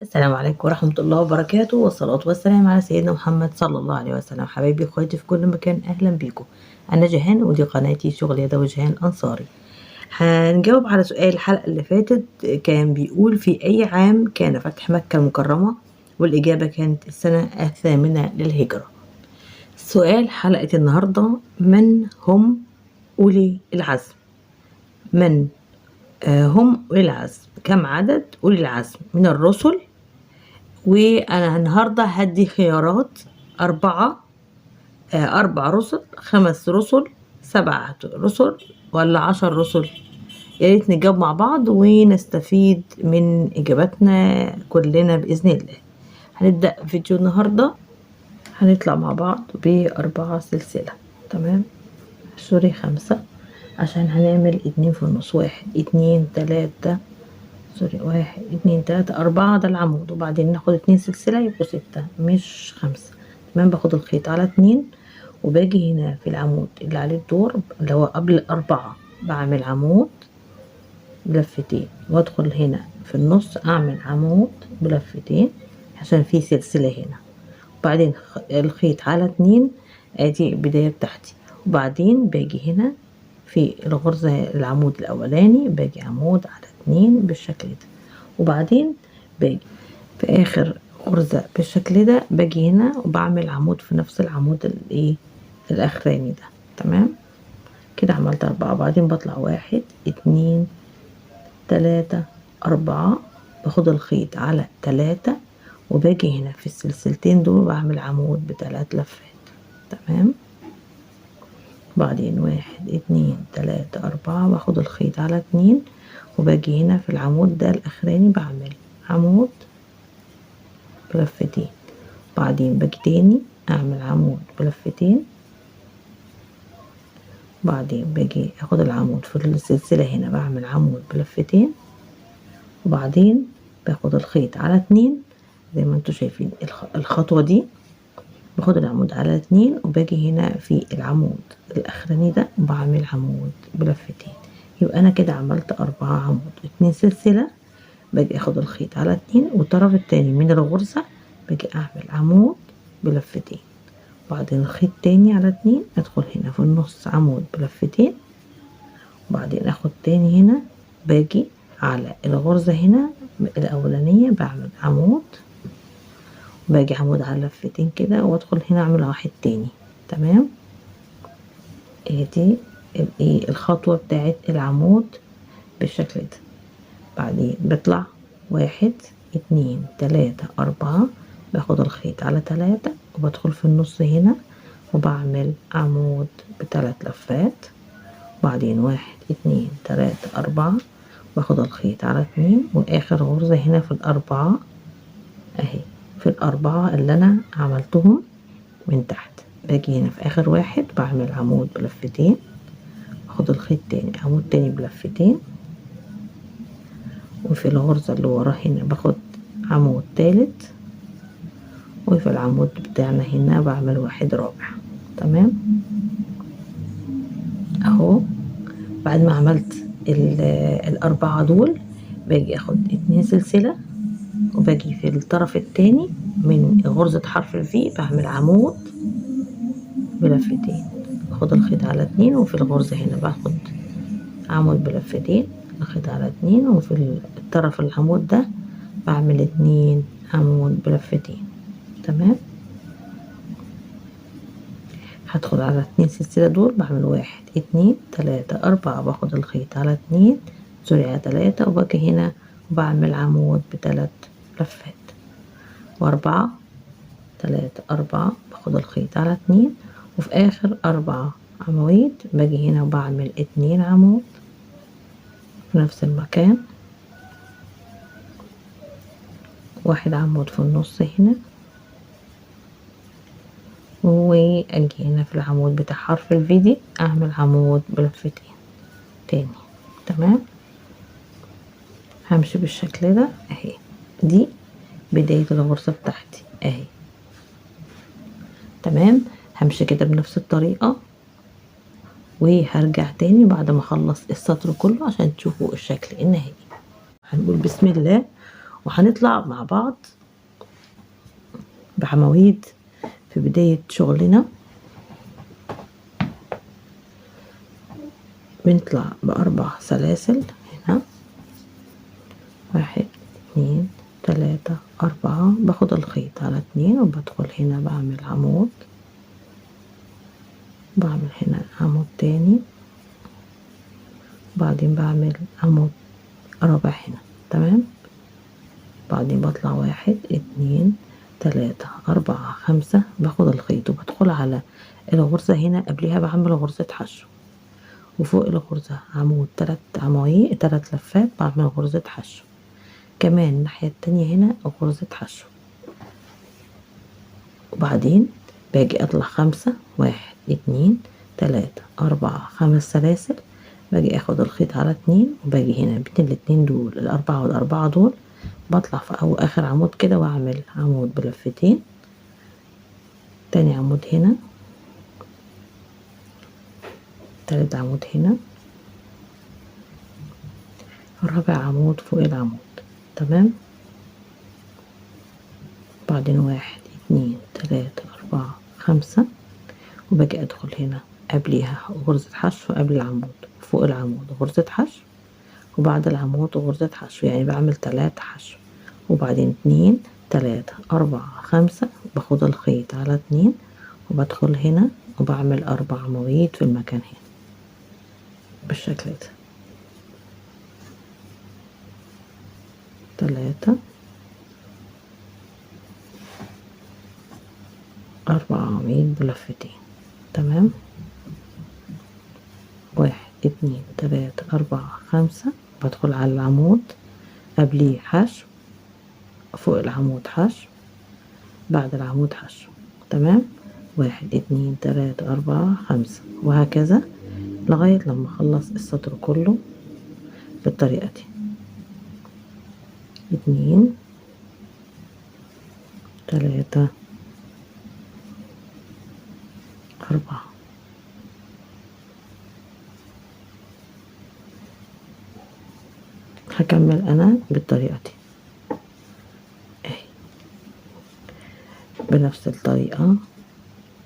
السلام عليكم ورحمة الله وبركاته، والصلاة والسلام على سيدنا محمد صلى الله عليه وسلم. حبايبي اخواتي في كل مكان، أهلا بيكم. أنا جيهان ودي قناتي شغل يدوي جيهان أنصاري. هنجاوب على سؤال الحلقة اللي فاتت، كان بيقول في أي عام كان فتح مكة المكرمة؟ والإجابة كانت السنة 8 للهجرة. سؤال حلقة النهاردة: من هم أولي العزم؟ من هم أولي العزم؟ كم عدد أولي العزم من الرسل؟ وأنا النهاردة هدي خيارات: 4 4 رسل، 5 رسل، 7 رسل، ولا 10 رسل؟ ياريت نجاوب مع بعض ونستفيد من إجاباتنا كلنا بإذن الله. هنبدأ فيديو النهاردة، هنطلع مع بعض ب4 سلسلة. تمام، سوري 5 عشان هنعمل 2 في النص، 1 2 3 سوري 1 2 3 4 ده العمود، وبعدين ناخد 2 سلسلة يبقوا 6 مش 5. تمام، باخد الخيط على 2 وباجي هنا في العمود اللي عليه الدور اللي هو قبل 4 بعمل عمود بلفتين، وادخل هنا في النص اعمل عمود بلفتين عشان في سلسلة هنا، وبعدين الخيط على 2 ادي البداية بتاعتي، وبعدين باجي هنا في الغرزة العمود الأولاني باجي عمود على 2 بالشكل ده، وبعدين باجي في آخر غرزة بالشكل ده باجي هنا وبعمل عمود في نفس العمود الايه الأخراني ده. تمام كده عملت 4، بعدين بطلع 1 2 3 4 باخد الخيط على 3 وباجي هنا في السلسلتين دول بعمل عمود ب3 لفات. تمام، بعدين 1 2 3 4 باخد الخيط على 2 وباجي هنا في العمود ده الأخراني بعمل عمود بلفتين، بعدين باجي تاني أعمل عمود بلفتين، بعدين باجي أخد العمود في السلسلة هنا بعمل عمود بلفتين، وبعدين باخد الخيط على 2 زي ما انتوا شايفين الخطوة دي، باخد العمود على 2 وباجي هنا في العمود الأخراني ده بعمل عمود بلفتين. يبقى أنا كده عملت 4 عمود، 2 سلسلة، باجي أخد الخيط على 2 والطرف التاني من الغرزة باجي أعمل عمود بلفتين، بعدين الخيط تاني على 2 أدخل هنا في النص عمود بلفتين، وبعدين أخد تاني هنا باجي على الغرزة هنا الأولانية بعمل عمود، باجي عمود على لفتين كده وادخل هنا اعمل واحد تاني. تمام، ادي الخطوة بتاعت العمود بالشكل ده. بعدين بطلع 1 2 3 4 باخد الخيط على 3 وبدخل في النص هنا وبعمل عمود ب3 لفات، بعدين 1 2 3 4 باخد الخيط على 2 واخر غرزة هنا في الأربعة اهي، في الأربعة اللي أنا عملتهم من تحت باجي هنا في آخر واحد بعمل عمود بلفتين، باخد الخيط تاني عمود تاني بلفتين، وفي الغرزة اللي وراه هنا باخد عمود تالت، وفي العمود بتاعنا هنا بعمل واحد رابع. تمام اهو، بعد ما عملت الأربعة دول باجي اخد 2 سلسلة وباجي في الطرف التاني من غرزة حرف الفي بعمل عمود بلفتين، باخد الخيط على 2 وفي الغرزة هنا باخد عمود بلفتين، الخيط على 2 وفي الطرف العمود ده بعمل 2 عمود بلفتين. تمام، هدخل على 2 سلسلة دول بعمل 1 2 3 4 باخد الخيط على 2 سوري على 3 وباجي هنا وبعمل عمود ب3 لفات، و4 3 4 باخد الخيط على 2 وفي آخر 4 عواميد باجي هنا وبعمل 2 عمود في نفس المكان، واحد عمود في النص هنا، واجي هنا في العمود بتاع حرف الفيدي اعمل عمود بلفتين تاني. تمام، همشي بالشكل ده اهي، دي بداية الغرزة بتاعتي اهي. تمام، همشي كده بنفس الطريقة وهرجع تاني بعد ما اخلص السطر كله عشان تشوفوا الشكل النهائي. هنقول بسم الله وهنطلع مع بعض بعواميد في بداية شغلنا. بنطلع بأربع سلاسل هنا، 1 2 3 4. باخد الخيط على 2 وبدخل هنا بعمل عمود، بعمل هنا عمود تاني، بعدين بعمل عمود رابع هنا. تمام. بعدين بطلع 1 2 3 4 5. باخد الخيط وبدخل على الغرزة هنا، قبلها بعمل غرزة حشو، وفوق الغرزة عمود 3 عمايق 3 لفات، بعمل غرزة حشو كمان الناحية التانية هنا غرزة حشو. وبعدين باجي اطلع 5 1 2 3 4 5 سلاسل. باجي اخد الخيط على 2 وباجي هنا بين الاتنين دول الاربعة والاربعة دول، بطلع في اخر عمود كده واعمل عمود بلفتين، تاني عمود هنا، تالت عمود هنا، رابع عمود فوق العمود. تمام. بعدين 1 2 3 4 5. وباجي ادخل هنا قبليها غرزة حشو، قبل العمود فوق العمود غرزة حشو، وبعد العمود غرزة حشو، يعني بعمل 3 حشو. وبعدين 2 3 4 5. باخد الخيط على 2 وبدخل هنا وبعمل 4 مويد في المكان هنا بالشكل ده. 3 4 عواميد بلفتين. تمام. 1 2 3 4 5. بدخل على العمود قبليه حشو، فوق العمود حشو، بعد العمود حشو. تمام. 1 2 3 4 5، وهكذا لغاية لما اخلص السطر كله بالطريقة دي. 2 3 4. هكمل انا بالطريقة دي اهي بنفس الطريقة.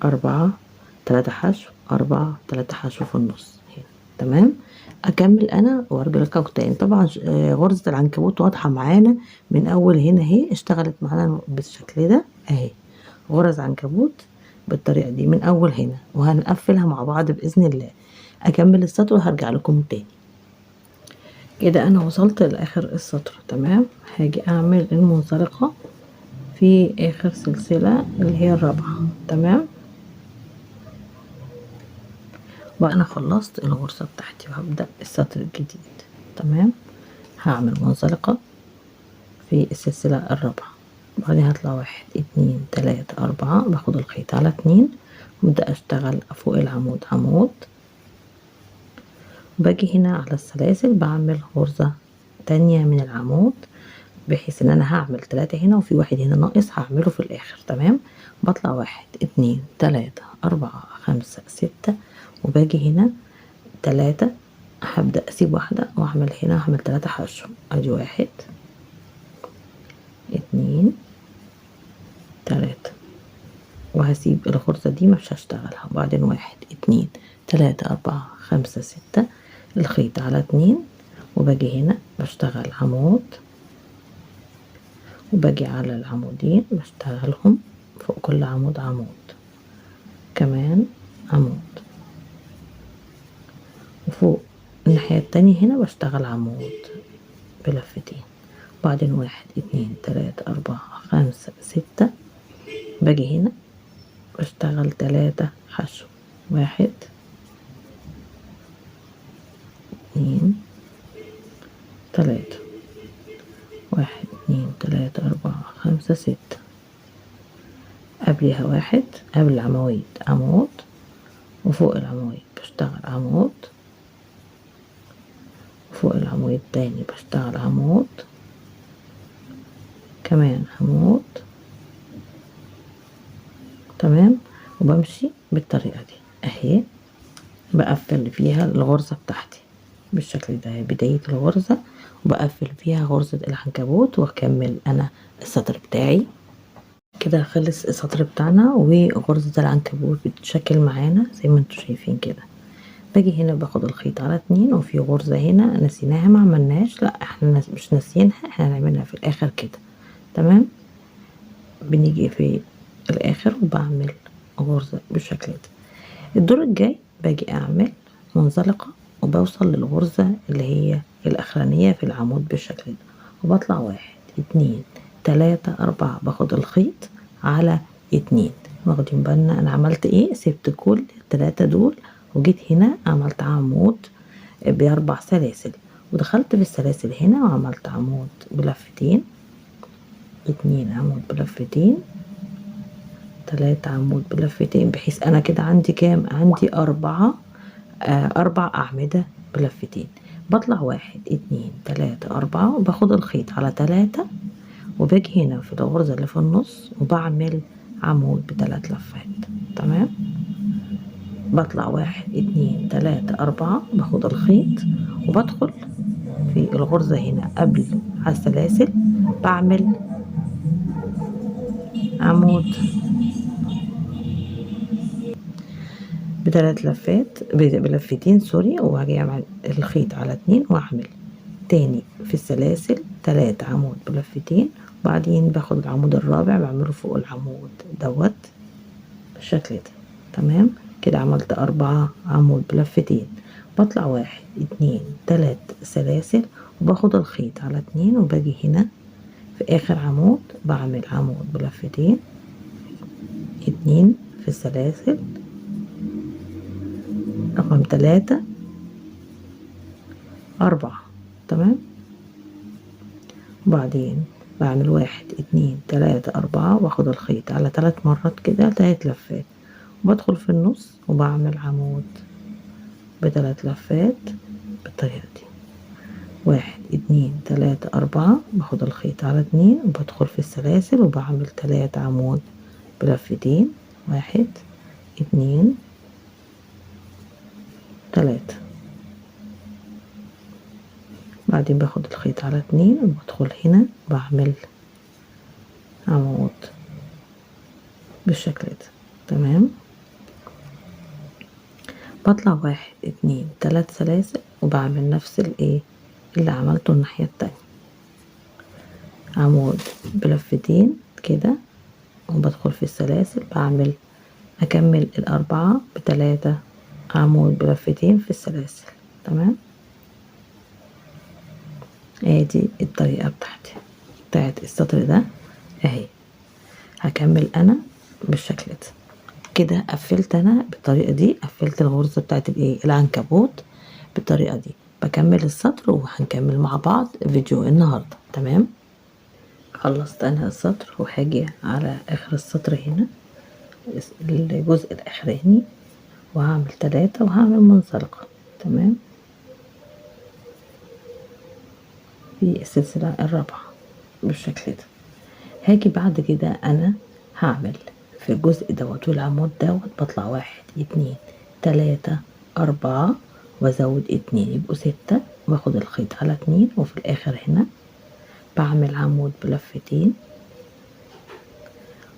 4 3 حشو، 4 3 حشو في النص هنا. تمام. اكمل انا وارجع لكم تاني. طبعا غرزة العنكبوت واضحة معانا من اول هنا اهي، اشتغلت معانا بالشكل ده اهي، غرز عنكبوت بالطريقة دي من اول هنا، وهنقفلها مع بعض باذن الله. اكمل السطر وهرجع لكم تاني. كده انا وصلت لاخر السطر. تمام. هاجي اعمل المنزلقة في اخر سلسلة اللي هي الرابعة. تمام. وانا خلصت الغرزة بتاعتي وهبدأ السطر الجديد. تمام. هعمل منزلقة في السلسلة الرابعة، بعدين هطلع 1 2 3 4. باخد الخيط على 2 وابدأ اشتغل فوق العمود عمود، باجي هنا على السلاسل بعمل غرزة تانية من العمود، بحيث ان انا هعمل 3 هنا وفي واحد هنا ناقص هعمله في الاخر. تمام. بطلع 1 2 3 4 5 6. وباجي هنا 3، هبدأ اسيب واحدة واعمل هنا، هعمل 3 حشو. ادي 1 2 3، وهسيب الغرزة دي مش هشتغلها. وبعدين 1 2 3 4 5 6. الخيط على 2 وباجي هنا بشتغل عمود، وباجي على العمودين بشتغلهم فوق كل عمود عمود، كمان عمود، وفوق الناحية التانية هنا بشتغل عمود بلفتين. بعدين 1 2 3 4 5 6. باجي هنا بشتغل 3 حشو. 1 2 3. 1 2 3 4 5 6. قبلها 1 قبل العواميد عمود، وفوق العواميد بشتغل عمود، وفوق العمود تاني بشتغل عمود، كمان عمود. تمام. وبمشي بالطريقة دي اهي، بقفل فيها الغرزة بتاعتي بالشكل ده، بداية الغرزة وبقفل فيها غرزة العنكبوت واكمل انا السطر بتاعي. كده خلص السطر بتاعنا وغرزة العنكبوت بتتشكل معانا زي ما انتوا شايفين كده. باجي هنا باخد الخيط على 2 وفي غرزة هنا نسيناها ما عملناش، لا احنا مش ناسيينها، احنا هنعملها في الاخر كده. تمام، بنيجي في الاخر وبعمل غرزة بالشكل ده. الدور الجاي باجي اعمل منزلقة وبوصل للغرزة اللي هي الاخرانية في العمود بالشكل ده، وبطلع 1 2 3 4، باخد الخيط على 2. واخدين بالنا انا عملت ايه؟ سبت كل ال3 دول وجيت هنا عملت عمود ب4 سلاسل، ودخلت في السلاسل هنا وعملت عمود بلفتين، 2 عمود بلفتين، 3 عمود بلفتين، بحيث انا كده عندي كام؟ عندي 4 أعمدة بلفتين. بطلع 1 2 3 4 وباخد الخيط على 3 وباجي هنا في الغرزة اللي في النص وبعمل عمود ب3 لفات. تمام، بطلع 1 2 3 4 باخد الخيط وبدخل في الغرزة هنا قبل على السلاسل، بعمل عمود ب3 لفات بلفتين سوري، وهاجي اعمل الخيط على 2 واعمل تاني في السلاسل 3 عمود بلفتين، وبعدين باخد العمود الرابع بعمله فوق العمود دوت بالشكل ده. تمام، كده عملت 4 عمود بلفتين. بطلع 1 2 3 سلاسل وباخد الخيط على 2 وباجي هنا في اخر عمود بعمل عمود بلفتين، 2 في السلاسل، رقم 3 4. تمام، وبعدين بعمل 1 2 3 4 واخد الخيط على 3 مرات كده 3 لفات، وبدخل في النص وبعمل عمود ب3 لفات بالطريقة دي. 1 2 3 4 باخد الخيط على 2 وبدخل في السلاسل وبعمل 3 عمود بلفتين، 1 2 3. بعدين باخد الخيط على 2 وبدخل هنا بعمل عمود بالشكل ده. تمام، بطلع 1 2 3 سلاسل وبعمل نفس الايه اللي عملته الناحية التانية، عمود بلفتين كده وبدخل في السلاسل بعمل اكمل ال4 ب3 عمود بلفتين في السلاسل. تمام، ادي الطريقة بتاعت السطر ده اهي. هكمل انا بالشكل ده كده. قفلت انا بالطريقة دي، قفلت الغرزة بتاعت الايه العنكبوت بالطريقة دي. بكمل السطر وهنكمل مع بعض فيديو النهاردة. تمام، خلصت انا السطر وهاجي على اخر السطر هنا الجزء الاخراني وهعمل 3 وهعمل منزلقة. تمام، في السلسلة الرابعة بالشكل ده. هاجي بعد كده انا هعمل في الجزء دوت والعمود دوت بطلع 1 2 3 4 وازود 2 يبقوا 6، واخد الخيط على 2 وفي الاخر هنا بعمل عمود بلفتين،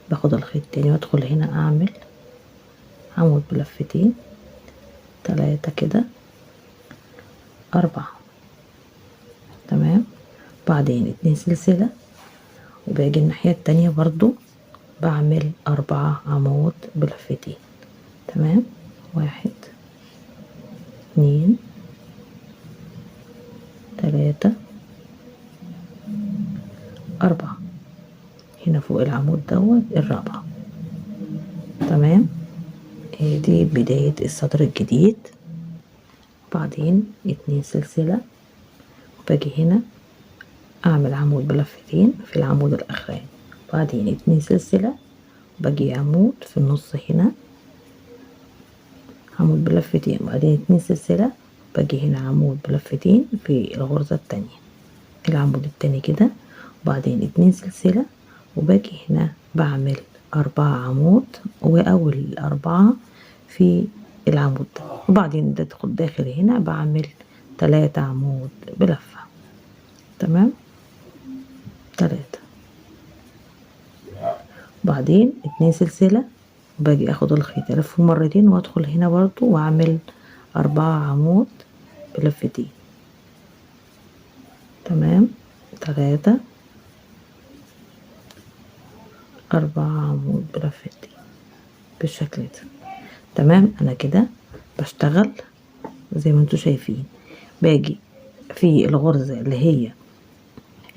باخد الخيط تاني وادخل هنا اعمل عمود بلفتين 3 كده 4. تمام، بعدين 2 سلسلة وباجي الناحية التانية برضو بعمل 4 عمود بلفتين. تمام، 1 2 3 4 هنا فوق العمود دوت الرابعة. تمام، دي بداية السطر الجديد. بعدين 2 سلسلة باجي هنا اعمل عمود بلفتين في العمود الاخراني، بعدين 2 سلسلة باجي عمود في النص هنا عمود بلفتين، بعدين 2 سلسلة باجي هنا عمود بلفتين في الغرزة التانية العمود التاني كده، وبعدين 2 سلسلة وباجي هنا بعمل 4 عمود واول 4 في العمود ده، وبعدين بدخل داخل هنا بعمل 3 عمود بلفة. تمام 3. بعدين 2 سلسلة، باجي اخد الخيط الفه مرتين وادخل هنا برضو واعمل 4 عمود بلفتين. تمام 3 4 عمود بلفتين بالشكل ده. تمام انا كده بشتغل زي ما انتوا شايفين. باجي في الغرزة اللي هي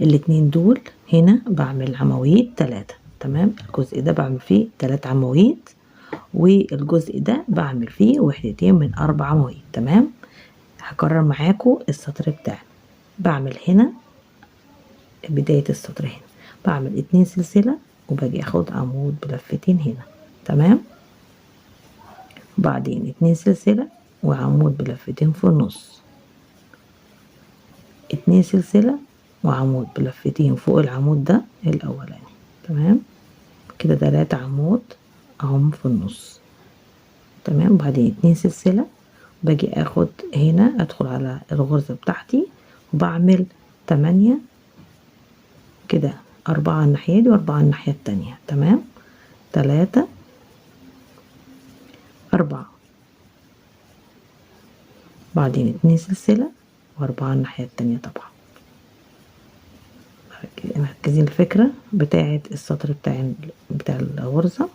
الاتنين دول هنا بعمل عواميد 3. تمام الجزء ده بعمل فيه 3 عواميد، والجزء ده بعمل فيه وحدتين من 4 عواميد. تمام هكرر معاكم السطر بتاعنا. بعمل هنا بداية السطر هنا بعمل 2 سلسلة وباجي اخد عمود بلفتين هنا. تمام بعدين 2 سلسلة وعمود بلفتين في النص، 2 سلسلة وعمود بلفتين فوق العمود ده الاولاني. تمام كده 3 عمود اهم في النص. تمام بعدين 2 سلسلة باجي اخد هنا ادخل على الغرزة بتاعتي وبعمل 8 كده، 4 الناحية دي و4 الناحية التانية. تمام 3 4 بعدين 2 سلسلة و4 الناحية التانية. طبعا مركزين الفكرة بتاعة السطر بتاع الغرزة.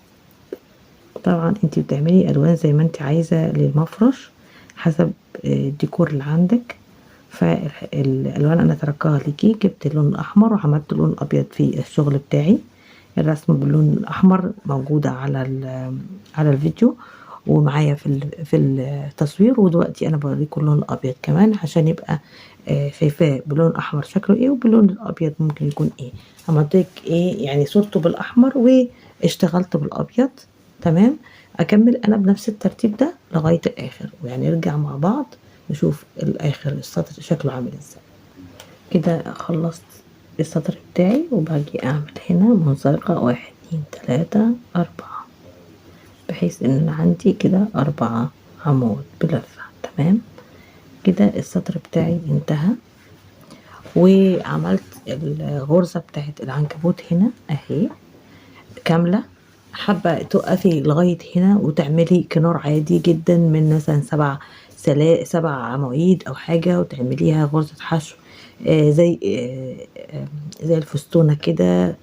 طبعا انت بتعملي الوان زي ما انت عايزة للمفرش حسب الديكور اللي عندك. فالالوان انا تركها ليكي، جبت اللون الاحمر وعملت لون ابيض في الشغل بتاعي. الرسمة باللون الاحمر موجودة على الفيديو ومعايا في التصوير، ودلوقتي انا بوريكم اللون الابيض كمان عشان يبقى شايفاه بلون احمر شكله ايه وباللون الابيض ممكن يكون ايه. عملتلك ايه يعني صورته بالاحمر واشتغلت بالابيض. تمام اكمل انا بنفس الترتيب ده لغايه الاخر، ويعني نرجع مع بعض نشوف الاخر السطر شكله عامل ازاي. كده خلصت السطر بتاعي وباجي اعمل هنا منزلقه 1 2 3 4 بحيث ان انا عندي كده 4 عمود بلفه. تمام كده السطر بتاعي انتهى، وعملت الغرزة بتاعت العنكبوت هنا اهي كاملة. حابة توقفي لغاية هنا وتعملي كنار عادي جدا من مثلا 7 عواميد او حاجة وتعمليها غرزة حشو زي الفستونة كده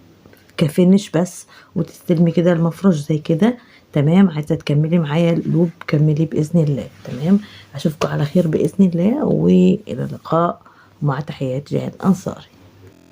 كفينش بس، وتستلمي كده المفرش زي كده. تمام عايزة تكملي معايا اللوب كملي بإذن الله. تمام اشوفكم على خير بإذن الله، والى اللقاء مع تحيات جهاد أنصاري.